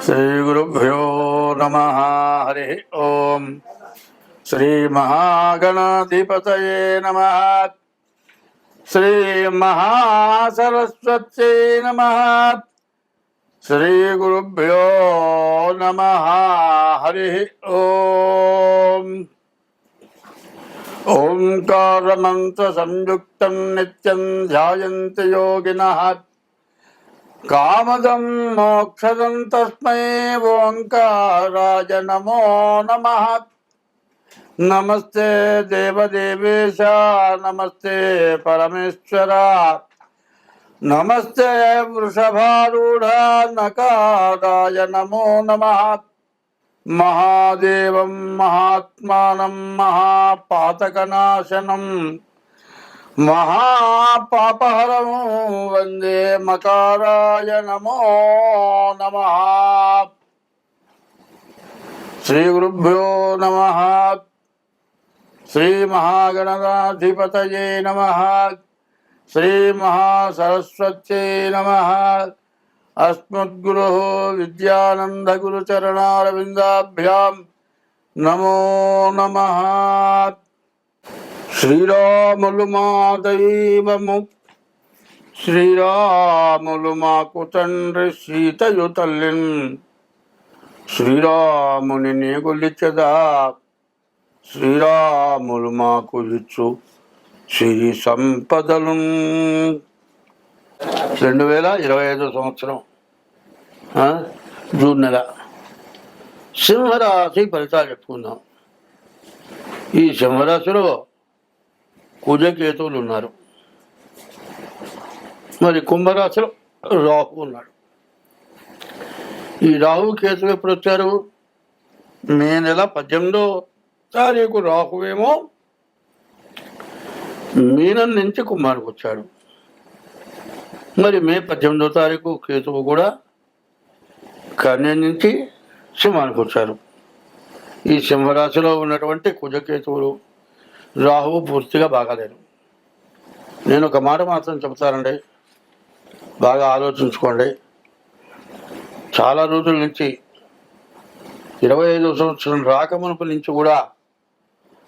श्रीगुरुभ्यो नमः। हरि ओम। श्री महागणाधिपतये नमः। श्री महासरस्वत्यै नमः। श्री गुरुभ्यो नमः। हरि ओम। ओंकारमंत्र संयुक्तं नित्यं ध्यायन्ति योगिनः कामदं मोक्षदं तस्मै ओंकाराय नमो नमः। नमस्ते देवदेवेश नमस्ते परमेश्वर नमस्ते वृषभारूढ़ नकाराय नमो नमः। महादेवं महात्मानं महापातकनाशनं महापापहरं वंदे मकाराय नमो नमः। श्री गुरुभ्यो नमः। श्री महागणाधिपतये नमः। श्री महासरस्वत्यै नमः। अस्मद्गुरोः विद्यानंद गुरुचरणारविंदाभ्यां नमो नमः। శ్రీరాములు మా దైవము శ్రీరాములు మాకు తండ్రి సీతయు తల్లిన్ శ్రీరాముని నీగులిచెదా శ్రీరాములు మాకు ఇచ్చు సిరి సంపదలు. 2025 సంవత్సరం జూన్ నెల సింహరాశి ఫలితాలు చెప్పుకుందాం. ఈ సింహరాశిలో కుజకేతువులు ఉన్నారు. మరి కుంభరాశిలో రాహు ఉన్నాడు. ఈ రాహు కేతువు ఎప్పుడు వచ్చారు? మే నెల 18వ తారీఖు రాహువేమో మీనం నుంచి కుంభానికి వచ్చాడు. మరి మే 18వ తారీఖు కేతువు కూడా కన్య నుంచి సింహానికి వచ్చారు. ఈ సింహరాశిలో ఉన్నటువంటి కుజకేతువులు రాహువు పూర్తిగా బాగాలేరు. నేను ఒక మాట మాత్రం చెప్తానండి, బాగా ఆలోచించుకోండి. చాలా రోజుల నుంచి 25వ సంవత్సరం రాకమునుపు నుంచి కూడా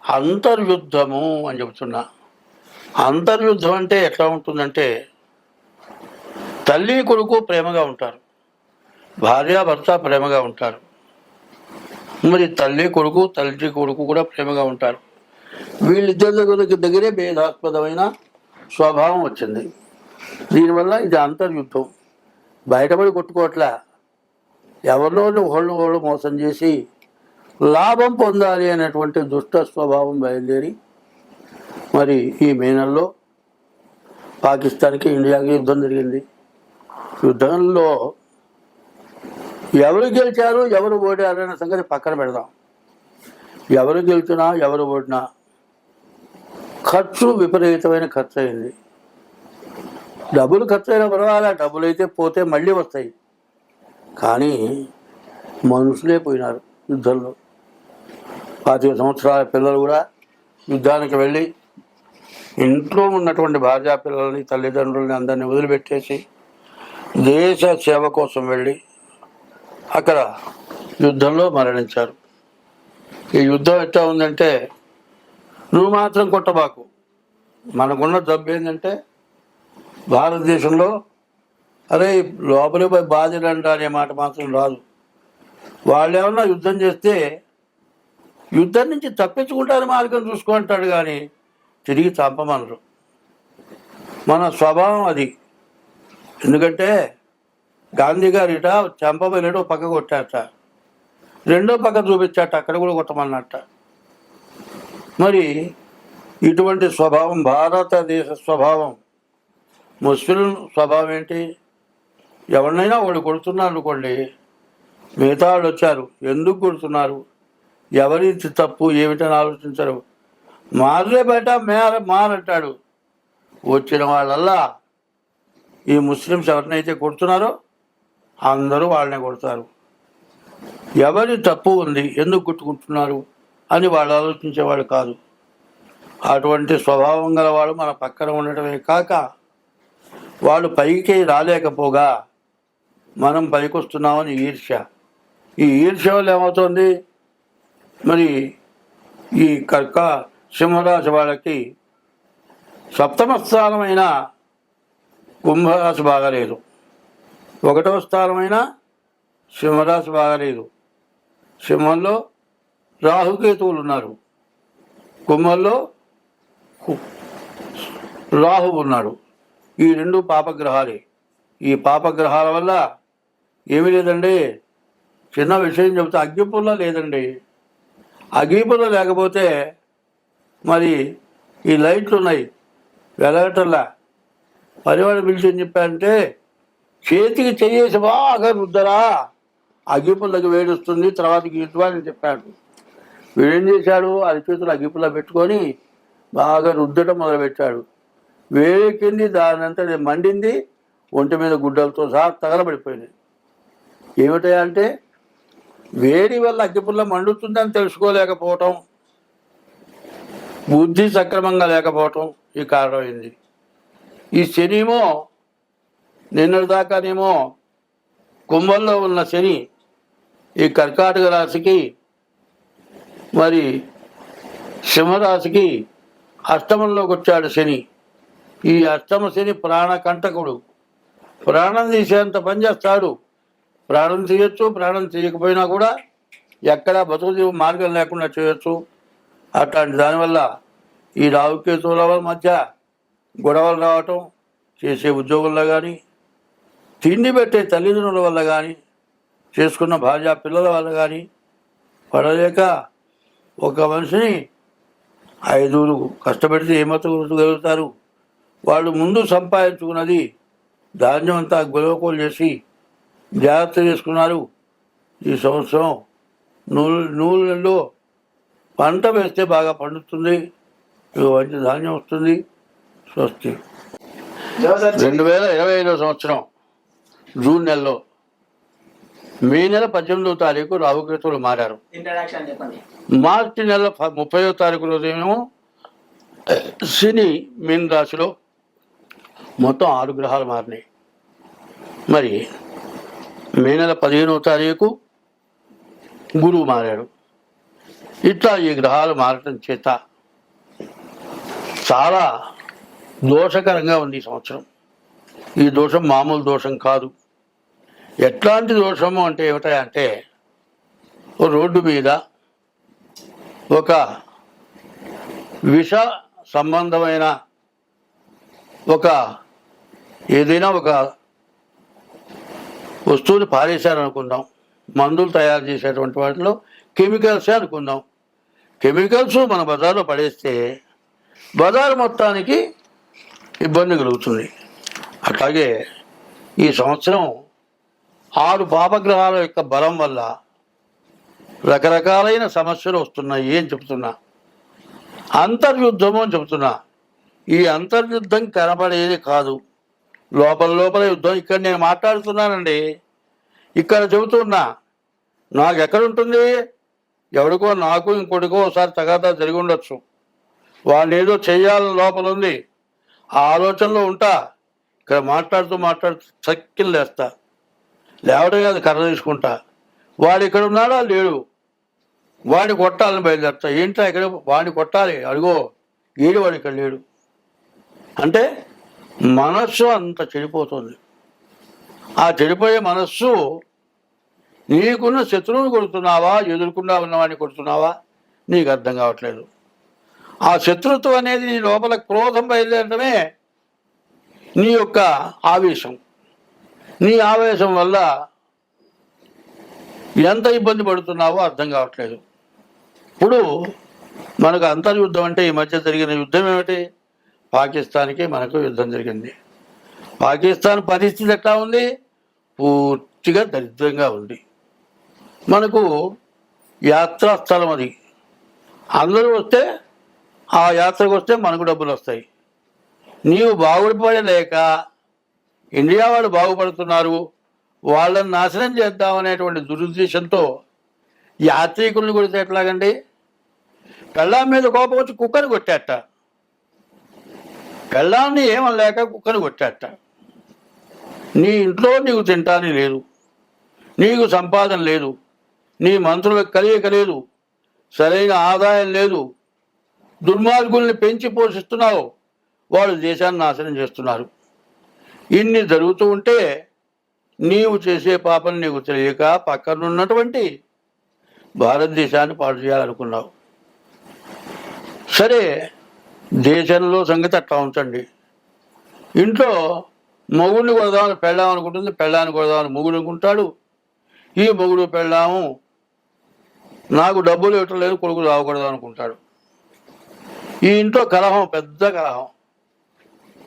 అంతర్యుద్ధము అని చెబుతున్నా. అంతర్యుద్ధం అంటే ఎట్లా ఉంటుందంటే, తల్లి కొడుకు ప్రేమగా ఉంటారు, భార్యాభర్త ప్రేమగా ఉంటారు. మరి తల్లి కొడుకు కూడా ప్రేమగా ఉంటారు. వీళ్ళిద్దరి దగ్గరే భేదాస్పదమైన స్వభావం వచ్చింది. దీనివల్ల ఇది అంతర్యుద్ధం. బయటపడి కొట్టుకోవట్లా, ఎవరిలో ఒకళ్ళు మోసం చేసి లాభం పొందాలి అనేటువంటి దుష్ట స్వభావం బయలుదేరి మరి ఈ మే నెలలో పాకిస్తాన్కి ఇండియాకి యుద్ధం జరిగింది. యుద్ధంలో ఎవరు గెలిచారు ఎవరు ఓడారు అనే సంగతి పక్కన పెడదాం. ఎవరు గెలిచినా ఎవరు ఓడినా ఖర్చు విపరీతమైన ఖర్చు అయింది. డబ్బులు ఖర్చు అయినా పర్వాలా, డబ్బులు అయితే పోతే మళ్ళీ వస్తాయి. కానీ మనుషులే పోయినారు యుద్ధంలో. 25 సంవత్సరాల పిల్లలు కూడా యుద్ధానికి వెళ్ళి ఇంట్లో ఉన్నటువంటి భార్యా పిల్లల్ని తల్లిదండ్రులని అందరినీ వదిలిపెట్టేసి దేశ సేవ కోసం వెళ్ళి అక్కడ యుద్ధంలో మరణించారు. ఈ యుద్ధం ఎట్లా ఉందంటే, నువ్వు మాత్రం కొట్టబాకు. మనకున్న జబ్బు ఏంటంటే భారతదేశంలో అరే లోపలి పోయి బాధ్యత అనే మాట మాత్రం రాదు. వాళ్ళు ఏమన్నా యుద్ధం చేస్తే యుద్ధం నుంచి తప్పించుకుంటారు మార్గం చూసుకుంటాడు, కానీ తిరిగి చంపమనరు. మన స్వభావం అది. ఎందుకంటే గాంధీ గారు ఇట చంపబోయినట్టు పక్క కొట్టాట, రెండో పక్క చూపించాట, అక్కడ కూడా కొట్టమన్నట్ట. మరి ఇటువంటి స్వభావం భారతదేశ స్వభావం. ముస్లిం స్వభావం ఏంటి? ఎవరినైనా వాడు కొడుతున్నారు అనుకోండి, మిగతా వాళ్ళు వచ్చారు, ఎందుకు కొడుతున్నారు, ఎవరి తప్పు ఏమిటని ఆలోచించరు. మారలే బయట మారంటాడు. వచ్చిన వాళ్ళల్లా ఈ ముస్లిమ్స్ ఎవరినైతే కొడుతున్నారో అందరూ వాళ్ళనే కొడతారు. ఎవరి తప్పు ఉంది, ఎందుకు కొట్టుకుంటున్నారు అని వాళ్ళు ఆలోచించేవాడు కాదు. అటువంటి స్వభావం గల వాడు మన పక్కన ఉండటమే కాక వాళ్ళు పైకి రాలేకపోగా మనం పైకి వస్తున్నామని ఈర్ష్య. ఈ ఈర్ష్య వల్ల ఏమవుతుంది, మరి ఈ కర్క సింహరాశి వాళ్ళకి సప్తమ స్థానమైన కుంభరాశి బాగాలేదు, 1వ స్థానమైన సింహరాశి బాగాలేదు. సింహంలో రాహుకేతువులు ఉన్నారు, కుంభంలో రాహు ఉన్నాడు. ఈ 2 పాపగ్రహాలే. ఈ పాపగ్రహాల వల్ల ఏమీ లేదండి. చిన్న విషయం చెబుతా, అగ్గిపుల్ల లేదండి. అగ్గిపుల్ల లేకపోతే మరి ఈ లైట్లు ఉన్నాయి వెలగటల్లా. పరివాడు పిలిచి ఏం చెప్పారంటే, చేతికి చేసి బాగా రుద్దరా, అగ్గిపుల్లకి వేడుస్తుంది, తర్వాత గీతువా అని చెప్పాడు. వీడేం చేశాడు, అరిచేతులు అగ్గిపుల్ల పెట్టుకొని బాగా రుద్దటం మొదలుపెట్టాడు. వేడెక్కింది, దానంతా మండింది, ఒంటి మీద గుడ్డలతో సహా తగలబడిపోయింది. ఏమిటంటే వేడి వల్ల అగ్గిపుల్ల మండుతుందని తెలుసుకోలేకపోవటం, బుద్ధి సక్రమంగా లేకపోవటం ఈ కారణమైంది. ఈ శనిమో నిన్నటిదాకానేమో కుంభంలో ఉన్న శని ఈ కర్కాటక రాశికి మరి సింహరాశికి అష్టమంలోకి వచ్చాడు శని. ఈ అష్టమ శని ప్రాణకంటకుడు, ప్రాణం తీసేంత పని చేస్తాడు. ప్రాణం తీయచ్చు, ప్రాణం తీయకపోయినా కూడా ఎక్కడా బతుకు మార్గం లేకుండా చేయొచ్చు. అట్లాంటి దానివల్ల ఈ రావుకేతువుల మధ్య గొడవలు రావటం, చేసే ఉద్యోగుల్లో కానీ, తిండి పెట్టే తల్లిదండ్రుల వల్ల కానీ, చేసుకున్న భార్య పిల్లల వల్ల కానీ పడలేక ఒక మనిషిని 5 కష్టపెడితే ఏమతగలుగుతారు. వాళ్ళు ముందు సంపాదించుకున్నది ధాన్యం అంతా గొలవకోలు చేసి జాగ్రత్త చేసుకున్నారు. ఈ సంవత్సరం నూనెలో పంట వేస్తే బాగా పండుతుంది, మంచి ధాన్యం వస్తుంది. స్వస్తి. 2025 సంవత్సరం జూన్ నెలలో మే నెల 18వ తారీఖు రాహుకేతువులు మారారు. మార్చి నెల 30వ తారీఖు రోజేమో శని మీన రాశిలో మొత్తం 6 గ్రహాలు మారినాయి. మరి మే నెల 15వ తారీఖు గురువు మారాడు. ఇట్లా ఈ గ్రహాలు మారటం చేత చాలా దోషకరంగా ఉంది ఈ సంవత్సరం. ఈ దోషం మామూలు దోషం కాదు. ఎట్లాంటి దోషము అంటే ఏమిటంటే, రోడ్డు మీద ఒక విష సంబంధమైన ఏదైనా ఒక వస్తువుని పారేశారనుకుందాం. మందులు తయారు చేసేటువంటి వాటిలో కెమికల్సే అనుకుందాం. కెమికల్స్ మన బజార్లో పడేస్తే బజారు మొత్తానికి ఇబ్బంది కలుగుతుంది. అట్లాగే ఈ సంవత్సరం 6 పాపగ్రహాల యొక్క బలం వల్ల రకరకాలైన సమస్యలు వస్తున్నాయి అని చెప్తున్నా. అంతర్యుద్ధము అని చెప్తున్నా. ఈ అంతర్యుద్ధం కనపడేది కాదు, లోపల యుద్ధం. ఇక్కడ నేను మాట్లాడుతున్నానండి, ఇక్కడ చెబుతున్నా. నాకు ఎక్కడుంటుంది, ఎవరికో నాకు ఇంకోటికో ఒకసారి తగాదా జరిగి ఉండొచ్చు. వాళ్ళు ఏదో చెయ్యాలని లోపల ఉంది, ఆ ఆలోచనలో ఉంటా. ఇక్కడ మాట్లాడుతూ చక్కిలు లేస్తా, లేవడం కాదు కర్ర తీసుకుంటా. వాడు ఇక్కడ ఉన్నాడా లేడు, వాడిని కొట్టాలని బయలుదేరుతా. ఏంటో ఇక్కడ వాడిని కొట్టాలి, అడుగో ఏడు వాడు ఇక్కడ లేడు అంటే మనస్సు అంత చెడిపోతుంది. ఆ చెడిపోయే మనస్సు నీకున్న శత్రువుని కొడుతున్నావా, ఎదుర్కొన్నా ఉన్నవాడిని కొడుతున్నావా నీకు అర్థం కావట్లేదు. ఆ శత్రుత్వం అనేది నీ లోపల క్రోధం బయలుదేరడమే నీ యొక్క ఆవేశం. నీ ఆవేశం వల్ల ఎంత ఇబ్బంది పడుతున్నావో అర్థం కావట్లేదు. ఇప్పుడు మనకు అంతర్యుద్ధం అంటే ఈ మధ్య జరిగిన యుద్ధం ఏమిటి? పాకిస్తాన్కి మనకు యుద్ధం జరిగింది. పాకిస్తాన్ పరిస్థితి ఎట్లా ఉంది? పూర్తిగా దరిద్రంగా ఉంది. మనకు యాత్రా స్థలం అది. అందరూ వస్తే ఆ యాత్రకు వస్తే మనకు డబ్బులు వస్తాయి. నీవు బాగుపడలేక ఇండియా వాళ్ళు బాగుపడుతున్నారు, వాళ్ళని నాశనం చేద్దామనేటువంటి దురుద్దేశంతో యాత్రికులను కొడితే ఎట్లాగండి? పెళ్ళాం మీద కోపం వచ్చి కుక్కని కొట్టాట. పెళ్ళాన్ని ఏమనలేక కుక్కని కొట్టాట. నీ ఇంట్లో నీకు తింటాని లేదు, నీకు సంపాదన లేదు, నీ మంత్రులకు కలియక లేదు, సరైన ఆదాయం లేదు, దుర్మార్గుల్ని పెంచి పోషిస్తున్నావు, వాళ్ళు దేశాన్ని నాశనం చేస్తున్నారు. ఇన్ని జరుగుతూ ఉంటే నీవు చేసే పాపం నీకు తెలియక పక్కనున్నటువంటి భారతదేశాన్ని పాడు చేయాలనుకున్నావు. సరే, దేశంలో సంగతి అట్లా ఉంచండి. ఇంట్లో మొగుడిని కొడదామని పెళ్ళాం అనుకుంటుంది, పెళ్ళాన్ని కొడదామని మొగుడు అనుకుంటాడు. ఈ మొగుడు పెళ్ళాము నాకు డబ్బులు ఇవ్వట్లేదు, కొడుకు రావకూడదు అనుకుంటాడు. ఈ ఇంట్లో కలహం, పెద్ద కలహం.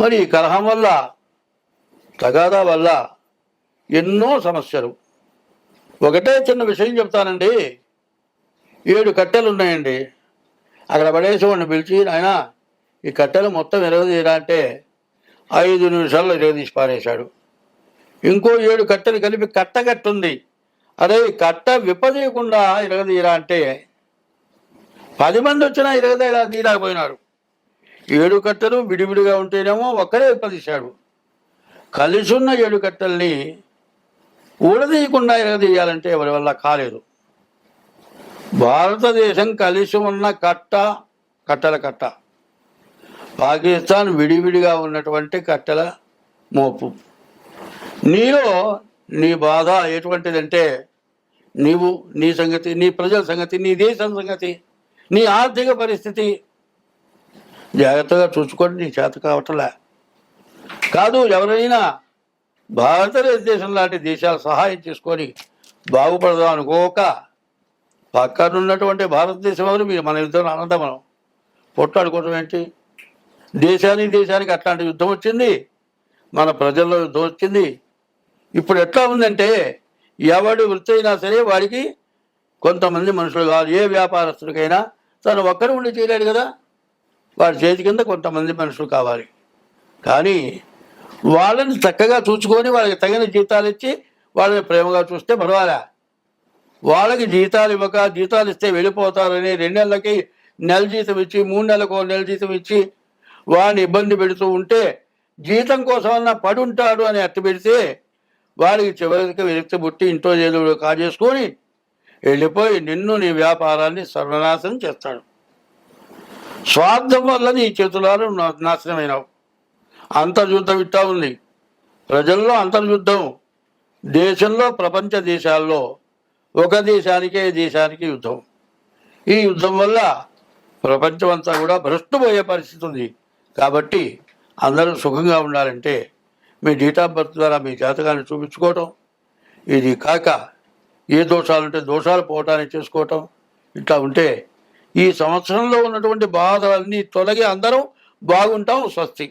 మరి ఈ కలహం వల్ల, తగాదా వల్ల ఎన్నో సమస్యలు. ఒకటే చిన్న విషయం చెప్తానండి. 7 కట్టెలు ఉన్నాయండి. అక్కడ పడేసేవాడిని పిలిచి, ఆయన ఈ కట్టెలు మొత్తం ఎరగదీయరా అంటే 5 నిమిషాల్లో ఎరగదీసి పారేశాడు. ఇంకో 7 కట్టెలు కలిపి కట్టగట్టుంది, అరే కట్ట విప్పదీయకుండా ఎరగదీయరా అంటే 10 మంది వచ్చినా తీయలేకపోయినారు. 7 కట్టెలు విడివిడిగా ఉంటేనేమో ఒక్కరే విప్పదీశాడు. కలిసి ఉన్న 7 కట్టెల్ని ఊడదీయకుండా ఎరగదీయాలంటే ఎవరి వల్ల కాలేదు. భారతదేశం కలిసి ఉన్న కట్టెల కట్ట, పాకిస్తాన్ విడివిడిగా ఉన్నటువంటి కట్టెల మోపు. నీలో నీ బాధ ఎటువంటిదంటే, నీవు, నీ సంగతి, నీ ప్రజల సంగతి, నీ దేశం సంగతి, నీ ఆర్థిక పరిస్థితి జాగ్రత్తగా చూసుకోండి. నీ చేత కావటంలే కాదు. ఎవరైనా భారతదేశం లాంటి దేశాలు సహాయం చేసుకొని బాగుపడదాం అనుకోక పక్కనున్నటువంటి భారతదేశం వారు మీరు మన యుద్ధం అనంత మనం పొట్లాడుకోవడం ఏంటి? దేశానికి అట్లాంటి యుద్ధం వచ్చింది, మన ప్రజల్లో యుద్ధం వచ్చింది. ఇప్పుడు ఎట్లా ఉందంటే, ఎవడి వృత్తి అయినా సరే వాడికి కొంతమంది మనుషులు కావాలి. ఏ వ్యాపారస్తుడికైనా తను ఒక్కరు ఉండి చేయలేడు కదా, వాడి చేతి కింద కొంతమంది మనుషులు కావాలి. కానీ వాళ్ళని చక్కగా చూసుకొని వాళ్ళకి తగిన జీతాలు ఇచ్చి వాళ్ళని ప్రేమగా చూస్తే పర్వాలే. వాళ్ళకి జీతాలు ఇవ్వక, జీతాలు ఇస్తే వెళ్ళిపోతారని 2 నెలలకి నెల జీతం ఇచ్చి, 3 నెలలకు నెల జీతం ఇచ్చి వాడిని ఇబ్బంది పెడుతూ ఉంటే, జీతం కోసమన్నా పడుంటాడు అని అట్టు పెడితే వాడికి చివరికి విరక్తి పుట్టి ఇంట్లో ఏదో కాజేసుకొని వెళ్ళిపోయి నిన్ను, నీ వ్యాపారాన్ని సర్వనాశనం చేస్తాడు. స్వార్థం వల్ల నీ చేతులలో నాశనమైనవు. అంతర్యుద్ధం ఇట్టా ఉంది. ప్రజల్లో అంతర్యుద్ధం, దేశంలో, ప్రపంచ దేశాల్లో ఒక దేశానికి యుద్ధం. ఈ యుద్ధం వల్ల ప్రపంచం అంతా కూడా భ్రష్టుపోయే పరిస్థితి ఉంది. కాబట్టి అందరూ సుఖంగా ఉండాలంటే మీ డేట్ ఆఫ్ బర్త్ ద్వారా మీ జాతకాన్ని చూపించుకోవటం, ఇది కాక ఏ దోషాలు ఉంటే దోషాలు పోవటానికి చేసుకోవటం, ఇట్లా ఉంటే ఈ సంవత్సరంలో ఉన్నటువంటి బాధలన్నీ తొలగి అందరం బాగుంటాం. స్వస్తి.